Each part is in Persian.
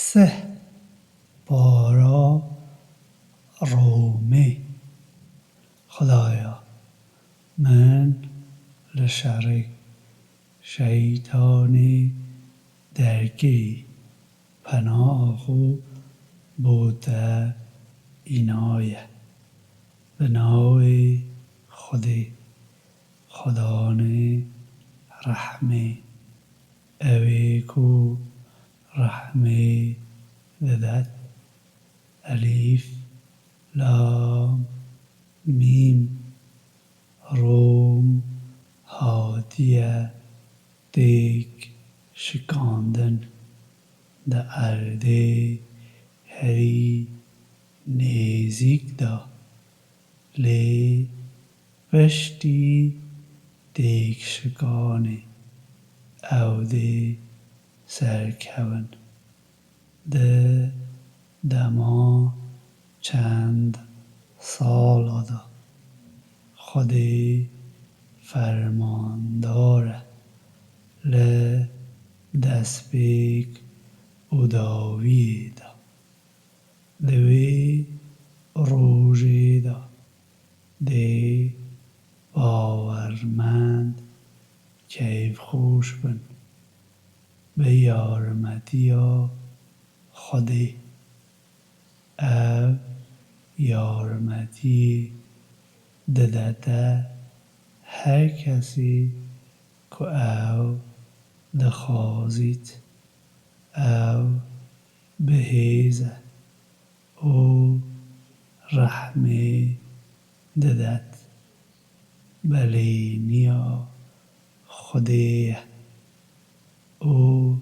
سه بارا رومه. خدایا من لشر شیطان درگیری پناه بوده اینایه. به نام خدای رحمه اوی کو رحمه ددد. الیف لام میم روم هاتیه دیک شکاندن ده ارده هری نزیک دا لی پشتی دیک شکانه او دی سرکون ده دما چند سال دا خودی فرمان داره ل دست بیک اداوی دا دوی روژی دا دی باورمند کیف خوش بن به یارمتی خودی او یارمتی ددته هر کسی که او دخوازید او بهیزه او رحمه ددد. بلینیا خودی او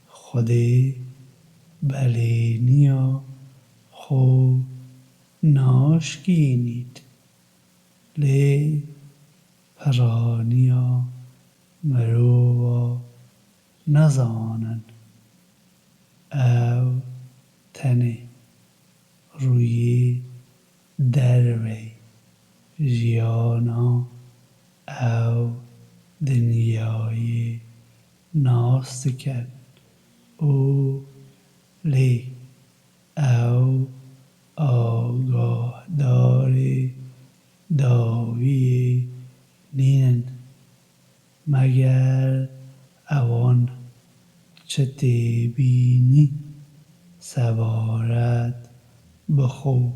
خودی بلینیا خو ناشکینید لی پرانیا مرو نزانن او تنه روی دروی جیانا او دنیای ناستکن او لی او آگاه داری داوی نینن مگر اوان چه بینی سوارت بخو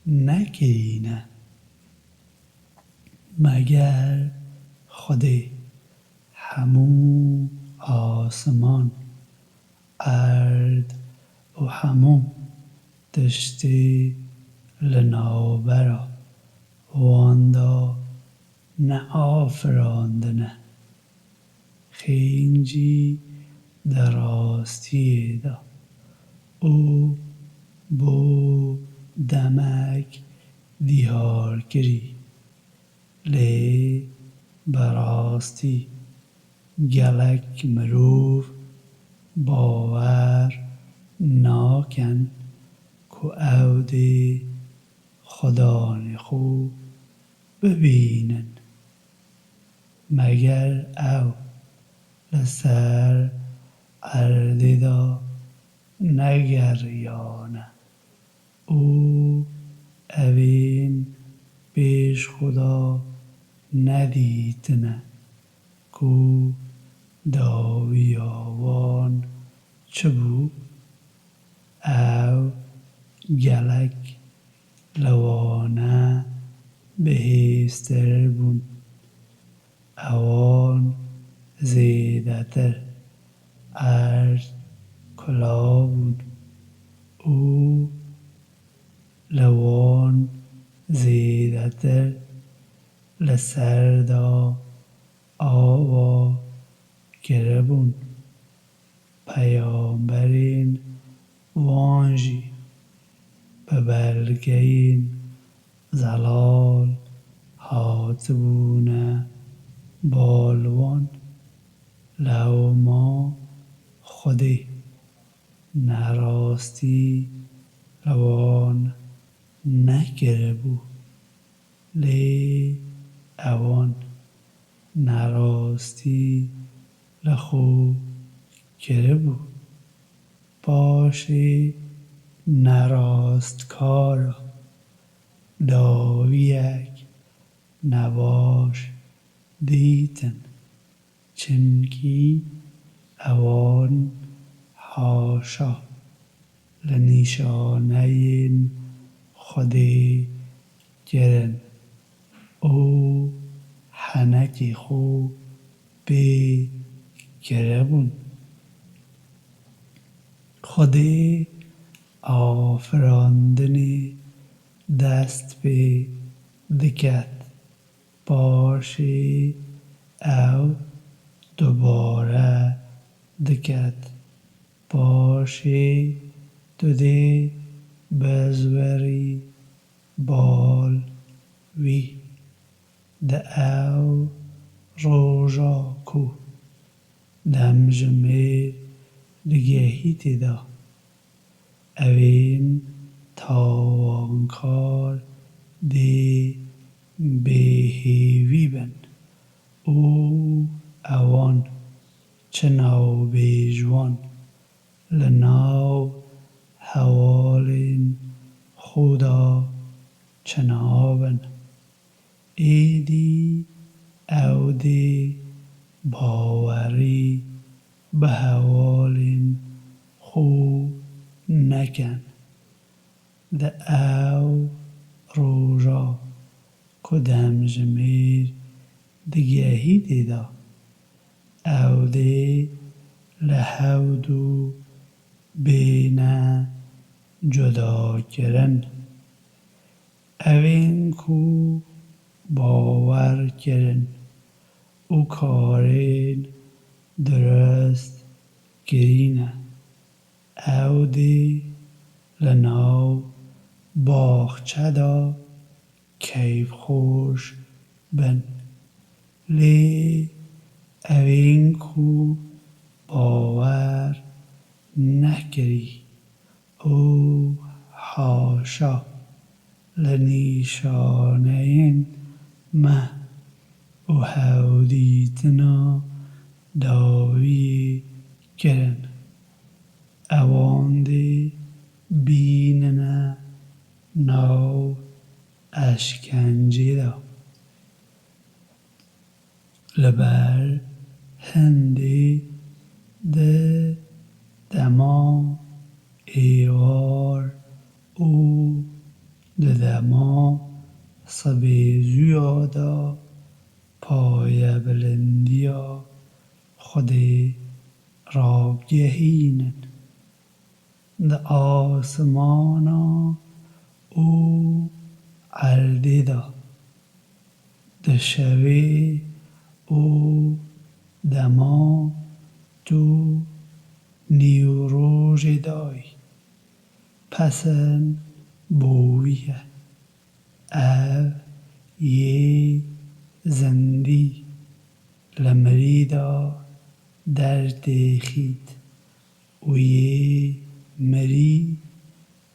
نکینه. مگر خودی همو آسمان ارد و همو دشتی لنابرا واندا نه آفراندنه خینجی دراستی دا او بو دمک دیار گری لی براستی گلک مروف باور ناکن که او دی خدای خو ببینن. مگر او لسر ارده دا نگریانه او اوین پیش خدا ندیدنه کو داوی آوان چه بو او گلک لوانه بهیستر بون اوان زیدتر ارد کلا بون او لوان زیدتر لسردا آوا گربون پیامبرین وانجی به بلگین زلال هاتبونه بالوان لو ما خودی نراستی لوان نگربو لی اوان نراستی لخو گربو باشه نراستکارا داویک نباش دیتن چنکی اوان حاشا لنیشانه خودی گرن او حنکی خو بی گربون خودی آفراندنی دست به دکت باشی او دوباره دکت باشی دوده بزوری بال وی ده او روژا کو دمجمه دگهی دا اوین تاوانکار دی بهیوی بن او اوان چناو بیجوان لناو حوالین خدا چنابن ایدی او دی باوری به حوالین خو نکن ده او روژا کدام جمیر دگهی دیدا او دی لحودو بینه جدا کرن اوین کو باور کرن او کارین درست گرینه او دی لناو باخچه دا کیف خوش بن لی اوین کو باور نکری او حاشا لنیشانه مه او هودیتنا داوی کرن اوان دی بیننه ناو اشکنجی دا لبر هندی ده دما ایوار او ده دما صبی زیادا پای بلندیا خودی رابگهینن ده آسمانا او عرضی دا ده شوی او دما تو نیوروژ دای پسن بویه او یه زندی لمریدا در دیخید و یه مری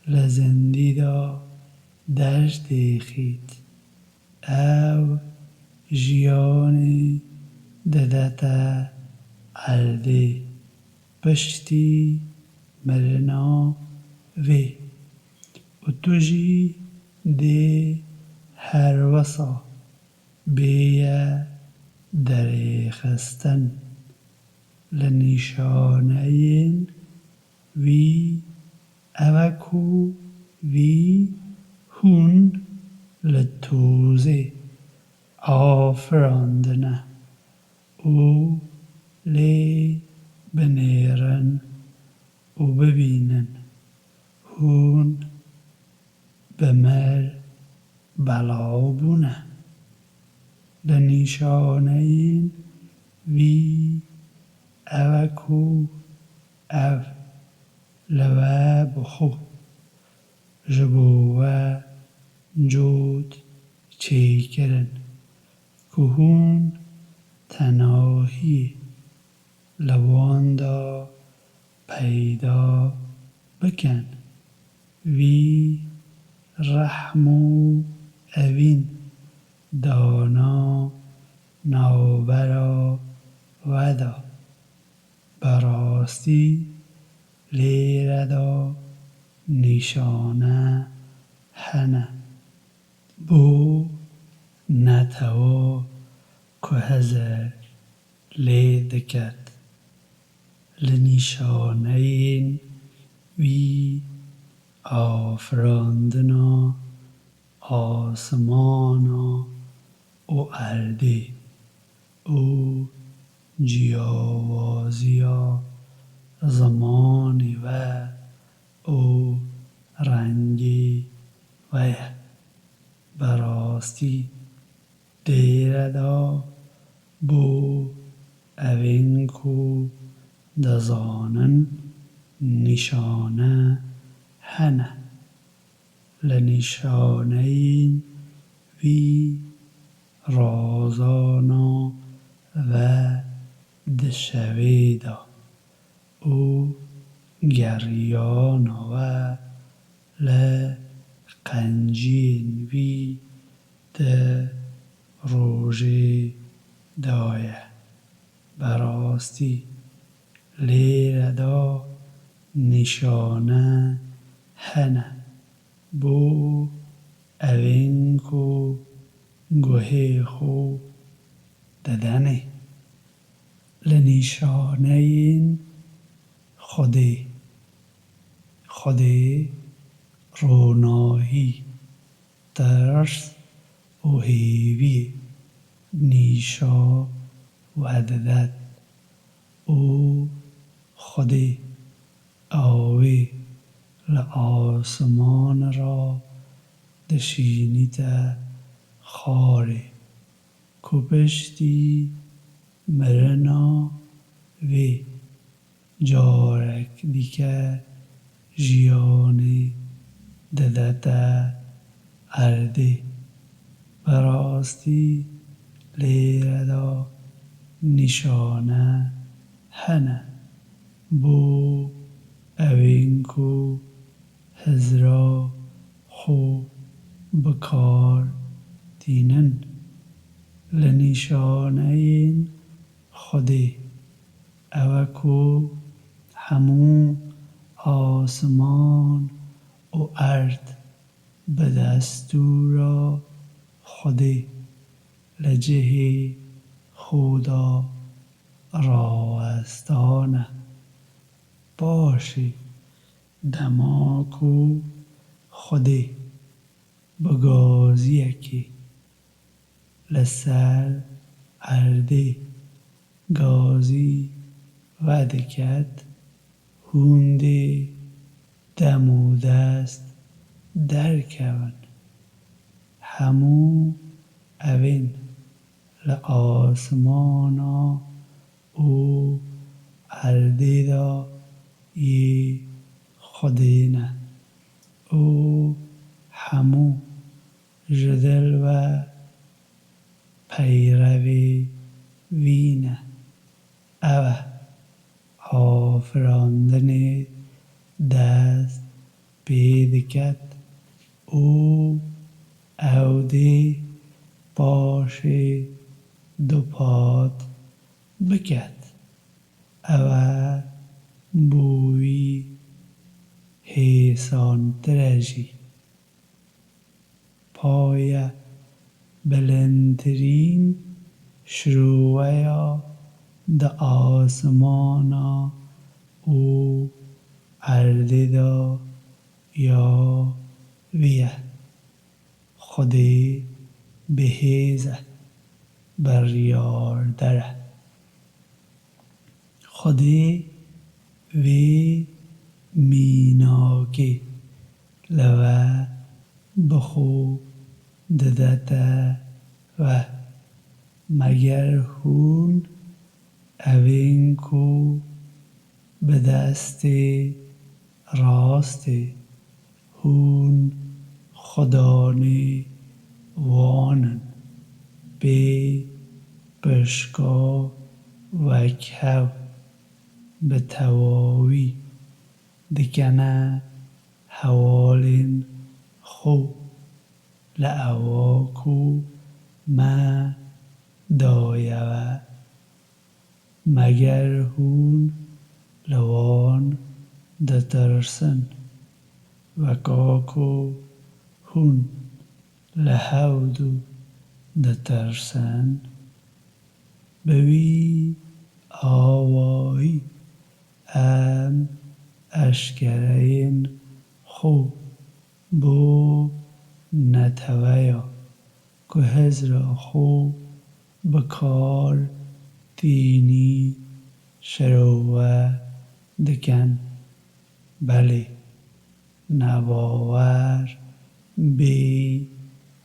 لزندی دا در دیخید او جیانی ددتا عرده پشتی مرنا وی و توجی دی هر وسا بیه دری خستن لنشانه وی اوکو وی هون لتوزه آفراندنه او لی بنیرن و ببینن هون بمر بلا بونه لنشانه وی اوکو او لوه بخو جبوه جود چی کرن که هون تناهی لواندا پیدا بکن وی رحمو اوین دانا نوبرا ودا براستی لێرە دا نیشانە هەنە بۆ نەتەوە کو هەزار لێ دەکات لە نیشانەیەن وی ئافراندنا ئاسمانە و ئەردێ و جیاوازیە زمانی و ڕەنگی وەیە بەڕاستی دێرەدا بۆ ئەوێن کو دەزانن نیشانە هەنە لە نیشانەیەن وی ڕازانە دەشەوێدا و گەڕیانەوە لە قەنجێن وی دە ڕۆژێدایە بەڕاستی لێرەدا نیشانە هەنە بۆ ئەوێن کو گوهێ خۆ دەدەنێ لە نیشانەیەن خودێ ڕۆناهی تەرس و هێوی نیشا وەدەدات و خودێ ئاوێ لە ئاسمانڕا دەشینیتە خارێ کو پشتی مرنا وێ جارێک دیکە ژیانێ دەدەتە ئەردێ بەڕاستی لێرەدا نیشانە هەنە بۆ ئەوێن کو هەزرا خۆ بەکار تینن لە نیشانەیەن خودێ ئەوە کو هەموو ئاسمان و ئەرد بە دەستوورە خودێ لە جێهێ خۆدا ڕاوەستانە باشێ دەما کو خودێ بە گازیەکێ لەسەر ئەردێ گازی وەدەکەت هوندێ دەم و دەست دەرکەون هەموو ئەوێن لە ئاسمانە و ئەردێدا یێ خودێنە و هەموو ji dil ve peyrevê vîne ew e afirandinê dest pê diket û ew dê paşê dupat biket ew e bû wî hêsantir e jî پایە بلندترین شروعەیە دە ئاسمانە و ئەردێدا یا ویە خودێ بەهێزە بڕیاردەرە خودێ وێ میناکێ لەوە بخۆ دەدەتە وە مەگەر هوون ئەوێن کو بە دەستێ ڕاستێ هوون خودانێ وانن بێ پشکا وەک هەو بە تەواوی دکەنە هەواڵێن خۆ لە ئەوە کو مە دایەوە مەگەر هوون لەوان دترسن وکاکو هون لحودو دترسن بوی آوایی ام اشکرین خو بو نتویا که هزر خو بکار دینی شروع دکن بله نباور بی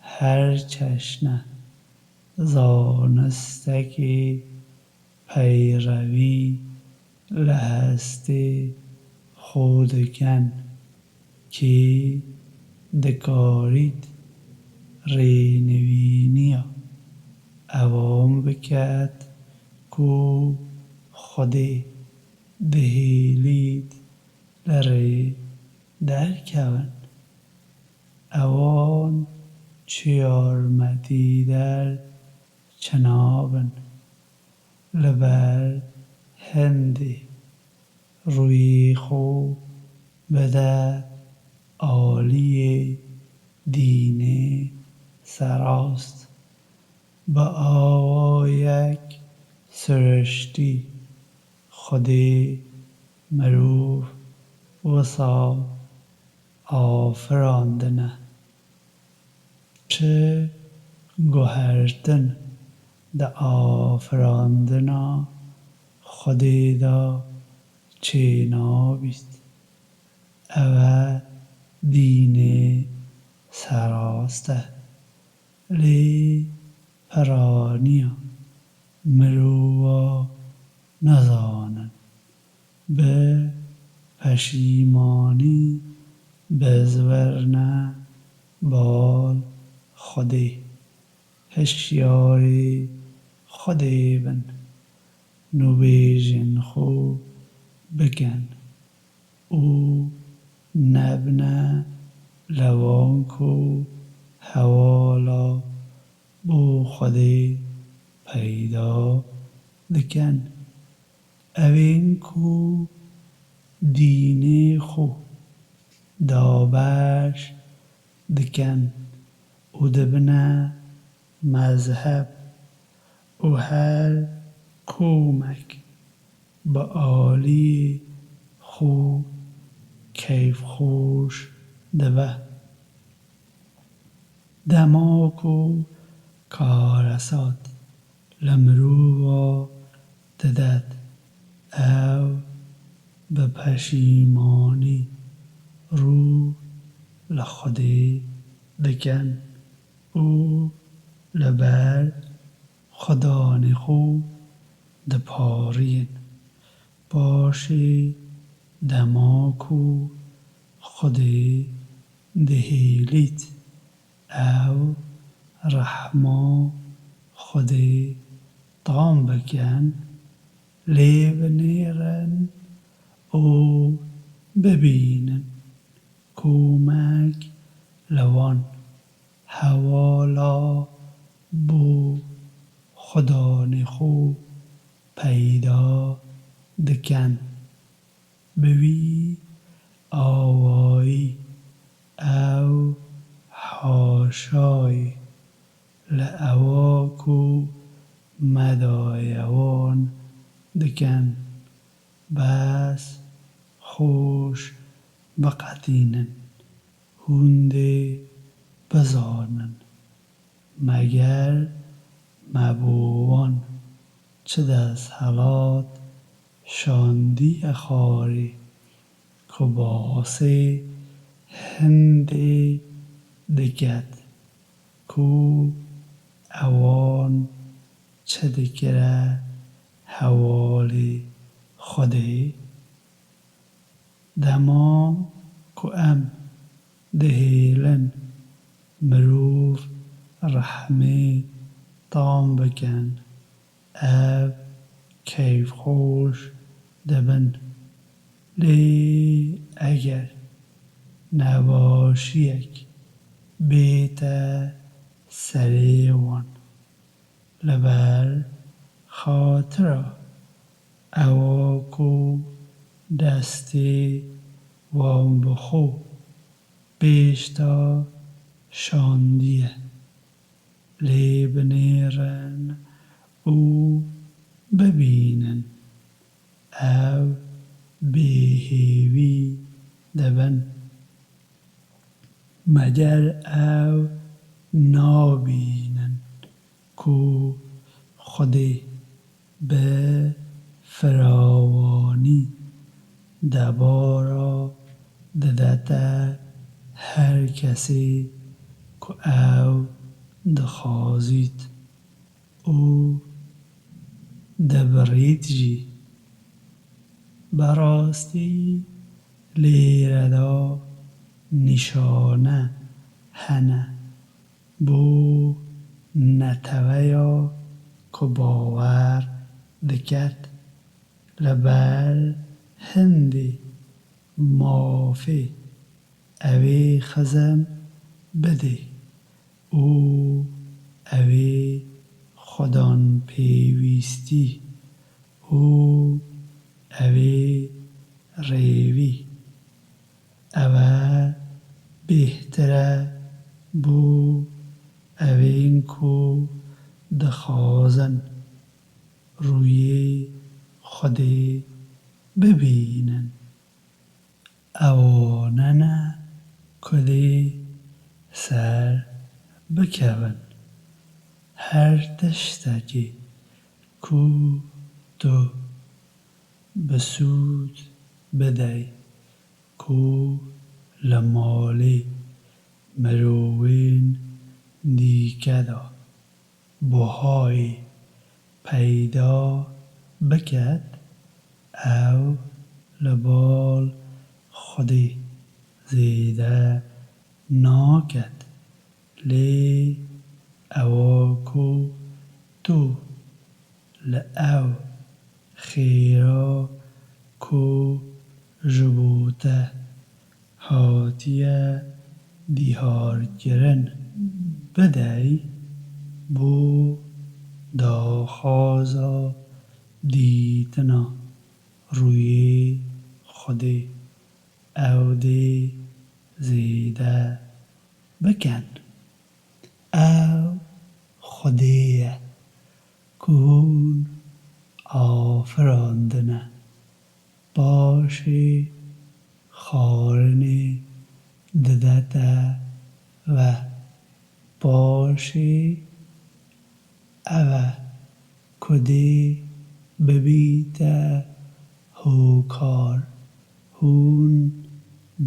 هر چشنه زانستکی پیروی لهستی خودکن کی دکارید رینوینیا اوام بکد کو خودی دهیلید لری درکون اوان چیارمدی در چنابن لبر هندی روی خو بده عالی دینه سراست با آوایک سرشتی خودی مروف وسا آفراندنه چه گوهرتن دا آفراندنا خودی دا چه نابید او دینه سراسته لی پرانیا مرووا نزانن به پشیمانی بزورنه بال خودی هشیاری خودی بن نویجن خو بکن او نبنه لوانکو حوالا بو خودی پیدا دکن اوین کو دینه خو دابش دکن او دبنه مذهب او هر کومک با عالی خو کیف خوش دوه دماکو کارسات لمرووا ددد او به پشیمانی رو لخودی دکن او لبر خدانی خو دپارین باشی دماکو خودی دهیلیت او رحما خودی طام بکن لیو نیرن او ببینن کومک لوان حوالا بو خدانی خو پیدا دکن بوی آوایی او حاشای لأواکو مدایوان دکن بس خوش بقدینن هونده بزانن مگر مبوان چه دست حالات شاندی اخاری که باسه هنده دکد کو اوان چه دکره حوالی خودی دما کو ام دهیلن مروف رحمه طام بکن اب کیف خوش دبن لی اگر نباشیک بیت سریوان لبر خاطر اواکو دستی وام بخو بێشتا شاندیە لێ بنێرن و ببینن ئەو بێهێوی دەبن مەگەر ئەو نابینن کو خودێ بە فراوانی دەبارا دەدەتە هەر کەسێ کو ئەو دەخوازیت و دەبڕیتژی بەڕاستی لێرەدا نیشانە هەنە بۆ نەتەوەیا کو باوەڕ دەکەت لەبەر هەندێ مافێ ئەوێ خەزم بدێ و ئەوێ خۆدان پێویستی و ئەوێ ڕێوی ئەوە بێهترە بۆ ئەوێن کو دەخوازن ڕوویێ خودێ ببینن ئەوانەنە کو دێ سەر بکەون هەر تشتێکێ کو تۆ بەسوود بدەی کو لە ماڵێ مرۆڤێن دیکەدا بەهای پەیدا بکەت ئەو لەباڵ خودێ زێدە ناکەت لێ ئەوە کو تۆ لە ئەو خێرا کو ji bo te hatiye dîharkirin bidey bۆ daxwaza dîtina rûyê Xwedê ew dê zêde bikin. Ew Xwedê ye ku hûn afirandine paşê xwarinê didete ve paşê ew e ku dê bibîte hokar hûn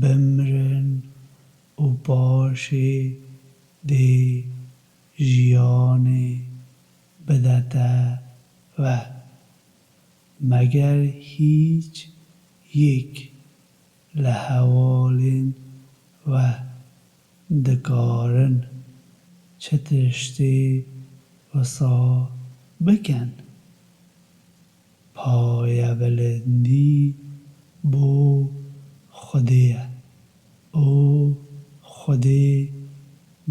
bimirin û paşê dê jiyanê bidete ve meger hîç yek li hevalên we dikarin çi tiştê wisa bikin. Payebilindî bo Xwedê ye û Xwedê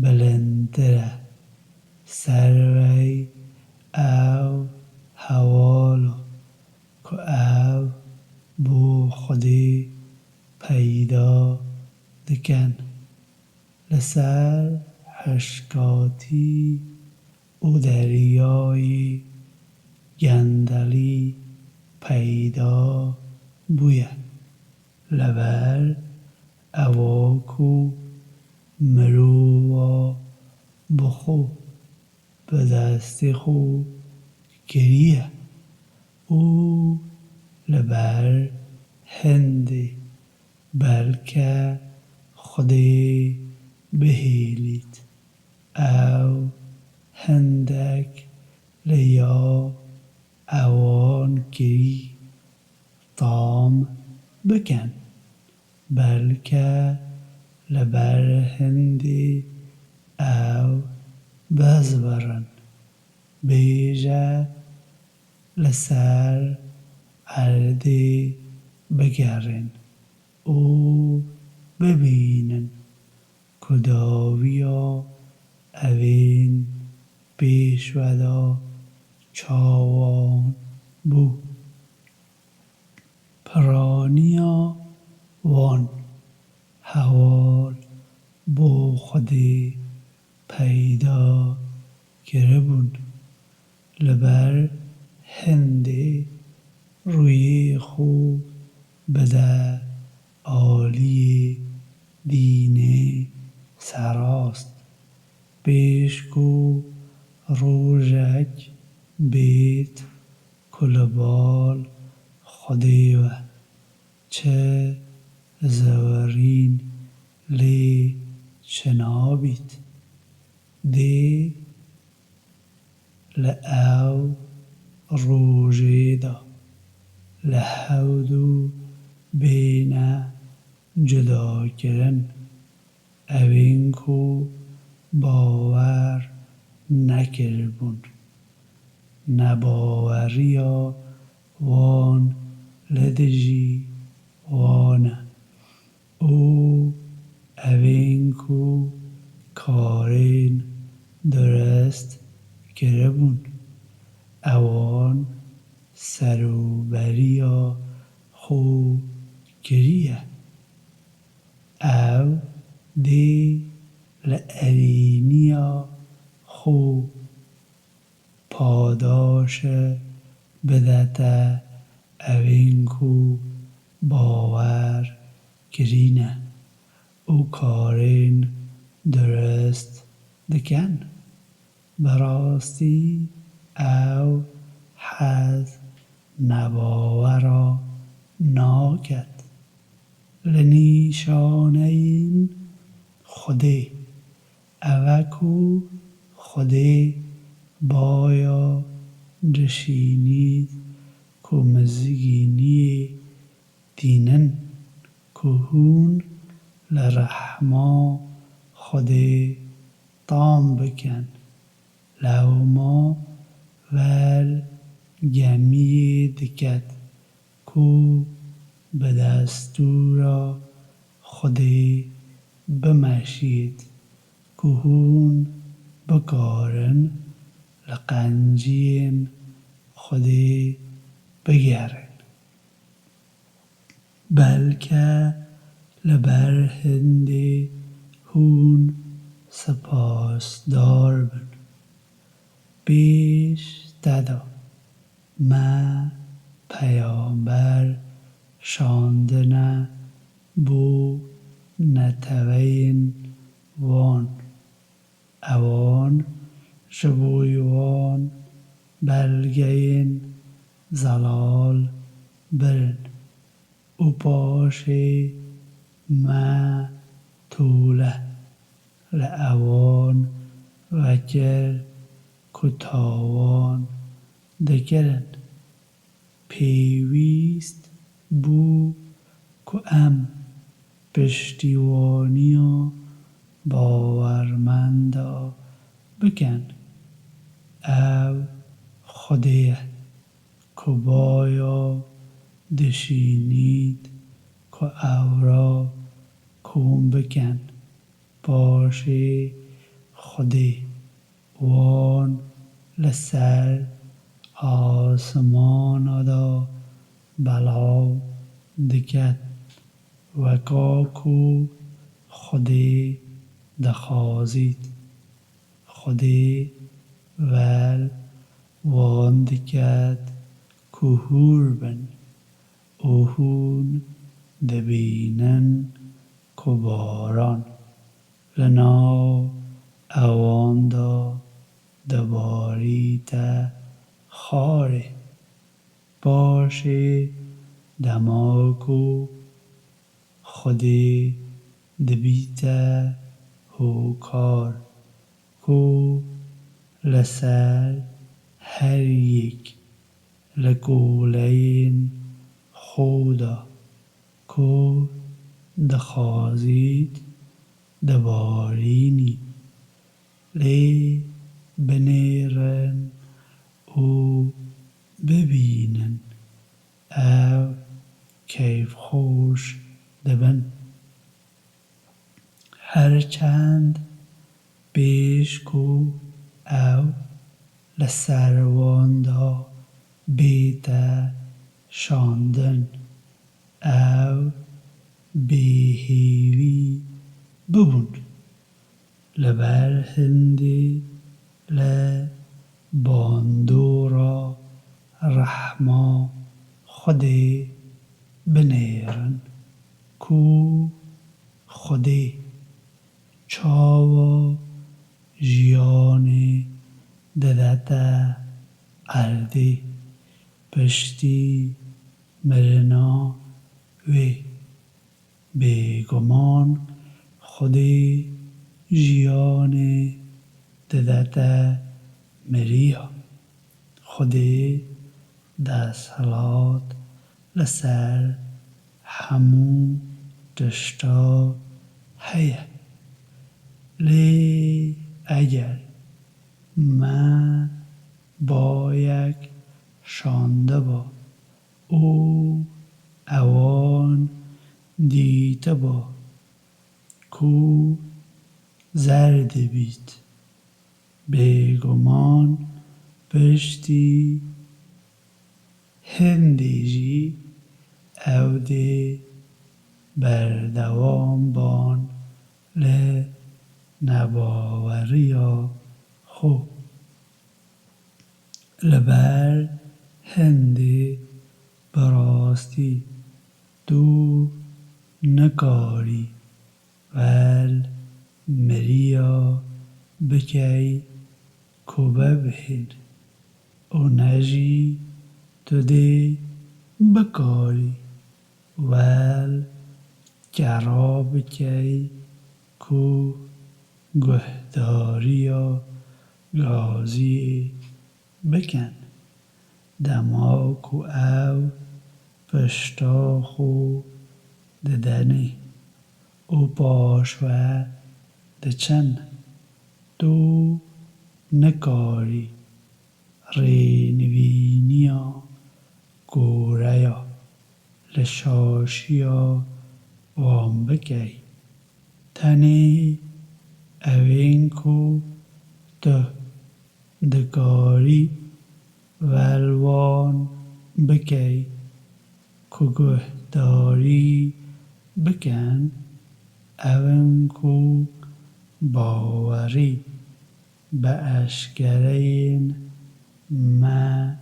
bilindtir e ser wey ew heval e ku ew bo Xwedê peyda dikin li ser hişkatî û deryayê gendelî peyda bûye leber ewa ku mirova bi xwe bi destê xwe kiriye û li ber hindê belke Xwedê bihêlît ew hindek li ya ewan kirî tam bikin belke li ber hindê ew bizbirin bêje li ser erdê bigerin û bibînin ku dawiya evên pêşve çawan bû. Piraniya wan هەواڵ بۆ خودێ پەیدا کرەبوون لەبەر هێندێ ڕوویێ خۆ بەدە ئالیێ دینێ سەڕاست پێشکۆ ڕۆژێک بێت کە لەباڵ خودێوە چە زەوەرین لێ چ نابیت دێ لە ئەو ڕۆژێدا لە هەود و بێنە جوداکردن ئەوێن کۆ باوەڕ نەکردبوون نەباوەڕیە وان لە دژی وانە ئۆ ئەوێن کۆ کارێن درست کرەبوون ئەوان سەروبەریە خۆ کریە ئەو دێ لە ئەرێنیە خۆ پاداشە بدەتە ئەوێن کۆ باوەڕ کرینە و کارێن درست دکەن بەڕاستی ئەو حەز نەباوەڕە ناکەت لە نیشانەین خودێ ئەوە کۆ خودێ بایا دشینید کۆ مزگینیێ دینن کە هون لە ڕەحما خودێ تام بکەن لەوما وەر گەمیێ دکەت کۆ بە دەستوورە خودێ بمەشید کە هون بکارن لە قەنجیên خودێ بگەڕن بەلکە لەبەر هێندێ هون سپاسدار بن پێش دەدا مە پەیامبەر شاندنە بۆ نەتەوەیên وان ئەوان ji بۆی وان بەلگەیên زەلال برن و پاشێ مە تۆلە لە ئەوان vekir ku tawon dikirin pêwîst bû ku em piştîwaniya bawermenda bikin ew Xwedê ye ku baya dişînît ku ew ra kom bikin paşê Xwedê wan li ser asmana da belav diket weka ku Xwedê dixwazît Xwedê vel wan diket ku hûr bin û hûn dibînin ku baran li nav ewan da dibarîte xarê paşê dema ku Xwedê dibîte hokar ku li ser her yek li goleyên xwe da ku dixwazît dibarînî lê binêrin û bibînin ew keyfxweş dibin herçend pêş ku ew li ser wan da bête şandin ew bêhêvî ببون لبر هندی ل باندورا رحما خودی بنیرن کو خودی چاوا جیانی ددتا اردی پشتی مرنا وی بیگمان خودی جیانی ددتا مریا خودی دستهلات لسر همو دشتا هیه لی اگر ما با یک شانده با او اوان دیده با کو زرد بید بیگمان پشتی هندی جی او دی بردوام بان ل نباوریا خو لبر هندی براستی دو نکاری ول مریا بکی کوبه بهین او نجی تو دی بکاری ول کرا بکی کو گهداریا گازی بکن دما کو او پشتا خو ددنی او پاشوه دچن دو نکاری رینوینیا گوریا لشاشیا وام بکی تنی اوین کو ده دگاری ولوان بکی کو گهداری بکن اون کو باوری به اشگرین ما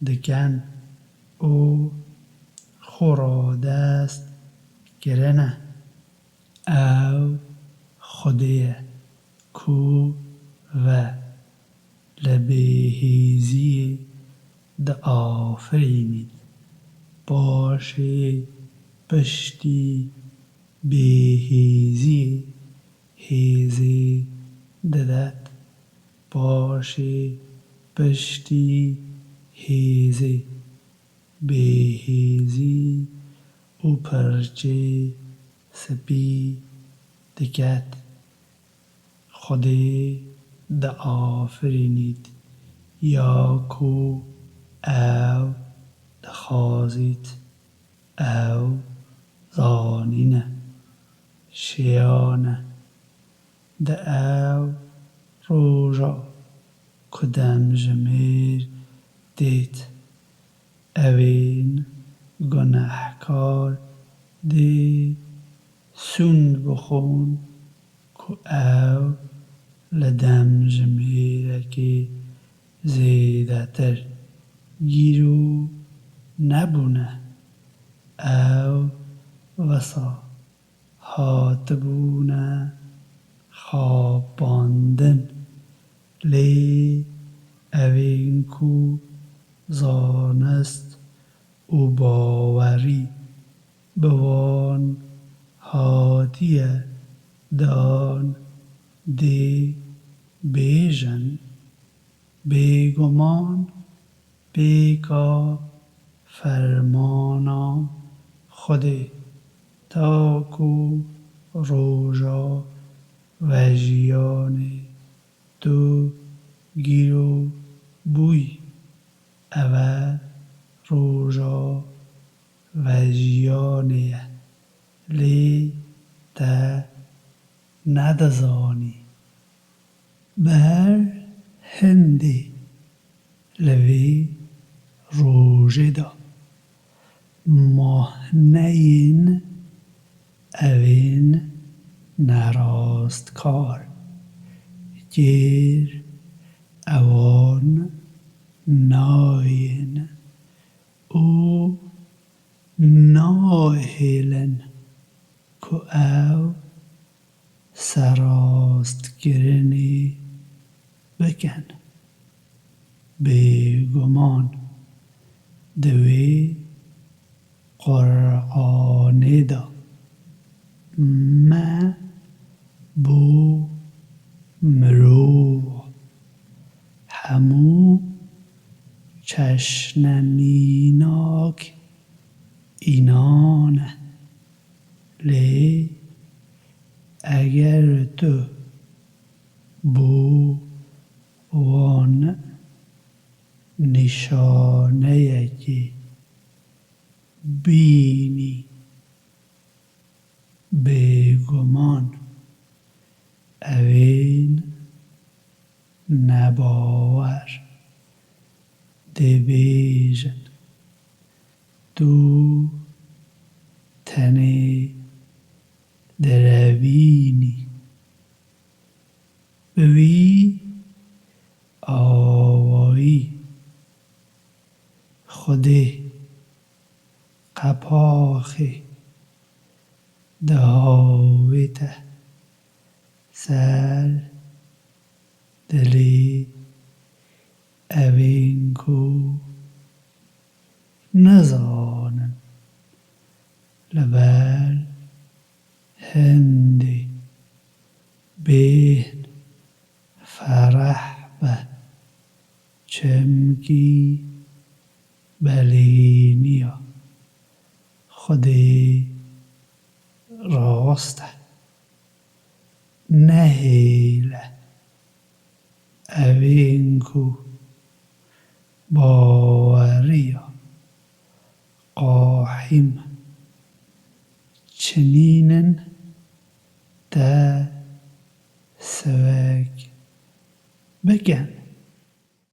دکن او خورا دست گرنه او خودیه کو و لبهیزی د آفرینید باشی پشتی بهیزی هیزی ددت باشی پشتی هیزی بهیزی او پرچه سپی دکت خودی د آفرینید یا کو او دخازید او زانینه شیانه د او روژا کدم جمیر دید اوین گناهکار دی سوند بخون که او لدم جمیره که زیده تر گیرو نبونه او وسا هاتبونه خواباندن لی اوین کو زانست او باوری بوان هاتیه دان دی بیژن بیگمان بیگا فرمانا خودی تا کو روژا و جیانی تو گیرو بوی او روژا و جیانیه لی تا ندزانی بر هندی لوی روژه دا ماه نین اوین نراستکار گیر اوان ناین او ناهیلن که او سراست گرنی بکن بگمان دوی قرآن دا ما بو مرو همو چشنمیناک اینانه لی اگر تو بو وان نشانه یکی بینی بگمان اوین نباور دبیجن دو تنی دروینی بوی آوایی خودی قپاخی دهاویته سر دلی اوینکو نزانن لبر هندی بین فرح به چمکی بلینیا خودی راسته نهیله اوینکو باوریا قاحم چنینن ده سوک بگن